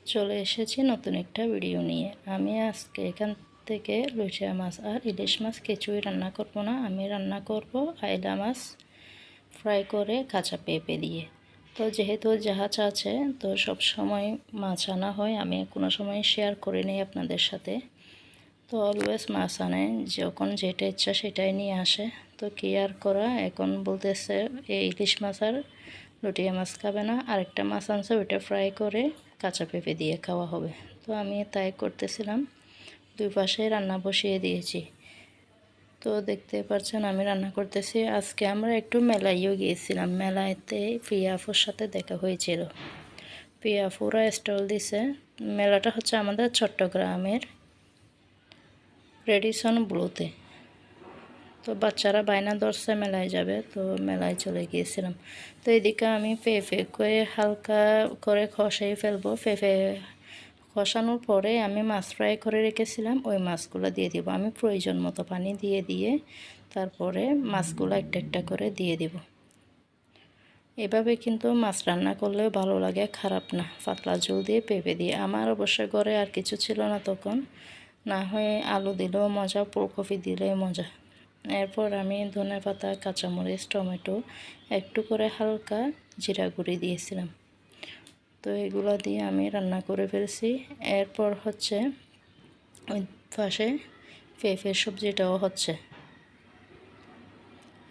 চলে এসেছি নতুন একটা ভিডিও নিয়ে। আমি আজকে এখান থেকে লুচিয়া মাছ আর ইলিশ মাছ কিছুই রান্না করব না। আমি রান্না করব আইলা মাছ ফ্রাই করে কাঁচা পেঁপে দিয়ে। তো যেহেতু জাহাজ আছে, তো সব সময় মাছ আনা হয়, আমি কোনো সময় শেয়ার করে নিই আপনাদের সাথে। তো অলওয়েজ মাছ আনে, যখন যেটা ইচ্ছা সেটাই নিয়ে আসে। তো কি আর করা, এখন বলতেছে এই ইলিশ মাছ আর লুটিয়া মাছ খাবে না, আরেকটা মাছ আনছে, ওইটা ফ্রাই করে কাঁচা পেঁপে দিয়ে খাওয়া হবে। তো আমি তাই করতেছিলাম, দুই পাশে রান্না বসিয়ে দিয়েছি। তো দেখতে পাচ্ছেন আমি রান্না করতেছি। আজকে আমরা একটু মেলায়ও গিয়েছিলাম, মেলাতে প্রিয়াফুর সাথে দেখা হয়েছিল। প্রিয়াফুরা স্টল দিছে। মেলাটা হচ্ছে আমাদের চট্টগ্রামের রেডিসন ব্লুতে। তো বাচ্চারা বায়না ধরছে মেলায় যাবে, তো মেলায় চলে গিয়েছিলাম। তো এদিকে আমি পেঁপে করে হালকা করে খসাই ফেলবো। পেঁপে খসানোর পরে আমি মাছ ফ্রাই করে রেখেছিলাম, ওই মাছগুলো দিয়ে দিব। আমি প্রয়োজন মতো পানি দিয়ে তারপরে মাছগুলো একটা একটা করে দিয়ে দিব। এভাবে কিন্তু মাছ রান্না করলেও ভালো লাগে, খারাপ না। পাতলা ঝোল দিয়ে পেঁপে দিয়ে। আমার অবশ্য ঘরে আর কিছু ছিল না তখন, না হয় আলু দিলেও মজা, ফুলকপি দিলেও মজা। এরপর আমি ধনেপাতা, কাঁচামরিচ, টমেটো একটু করে হালকা জিরা গুঁড়ি দিয়েছিলাম। তো এগুলো দিয়ে আমি রান্না করে ফেলছি। এরপর হচ্ছে ওই পাশে পেঁপের সবজিটাও হচ্ছে।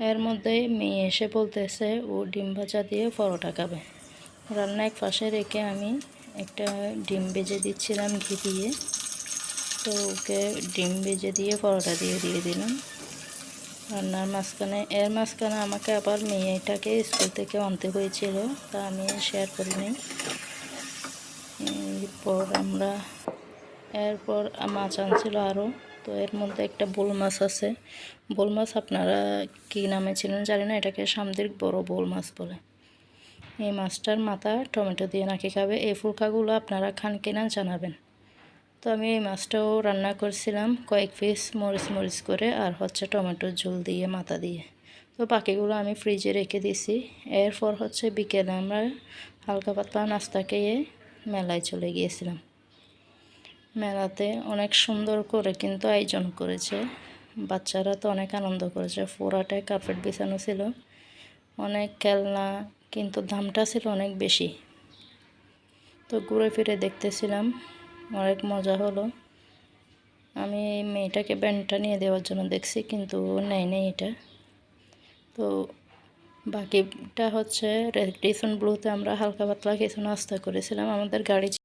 এর মধ্যে মেয়ে এসে বলতেছে ও ডিম ভাজা দিয়ে পরোটা খাবে। রান্না এক পাশে রেখে আমি একটা ডিম ভেজে দিচ্ছিলাম ঘি দিয়ে। তো ওকে ডিম ভেজে দিয়ে পরোটা দিয়ে দিলাম রান্নার মাঝখানে। এর মাঝখানে আমাকে আবার মেয়েটাকে স্কুল থেকে আনতে হয়েছিল, তা আমি শেয়ার করিনি। এরপর মাছ আনছিল আরও। তো এর মধ্যে একটা বোল মাছ আছে। বোল মাছ আপনারা কী নামে ছিলেন জানি না, এটাকে সামুদ্রিক বড় বোল মাছ বলে। এই মাছটার মাথা টমেটো দিয়ে নাকি খাবে। এই ফুলকাগুলো আপনারা খান কিনা জানাবেন। তো আমি এই মাছটাও রান্না করছিলাম কয়েক পিস মরিচ করে, আর হচ্ছে টমেটোর ঝোল দিয়ে মাথা দিয়ে। তো বাকিগুলো আমি ফ্রিজে রেখে দিছি। এরপর হচ্ছে বিকেলে আমরা হালকা পাতলা নাস্তা খেয়ে মেলায় চলে গিয়েছিলাম। মেলাতে অনেক সুন্দর করে কিন্তু আয়োজন করেছে, বাচ্চারা তো অনেক আনন্দ করেছে। পুরাটায় কার্পেট বিছানো ছিল, অনেক খেলনা, কিন্তু দামটা ছিল অনেক বেশি। তো ঘুরে ফিরে দেখতেছিলাম, অনেক মজা হলো। আমি মেয়েটাকে ব্যান্ডটা নিয়ে দেওয়ার জন্য দেখছি, কিন্তু নেই এটা। তো বাকিটা হচ্ছে রেডিসন ব্লুতে আমরা হালকা পাতলা কিছু নাস্তা করেছিলাম। আমাদের গাড়ি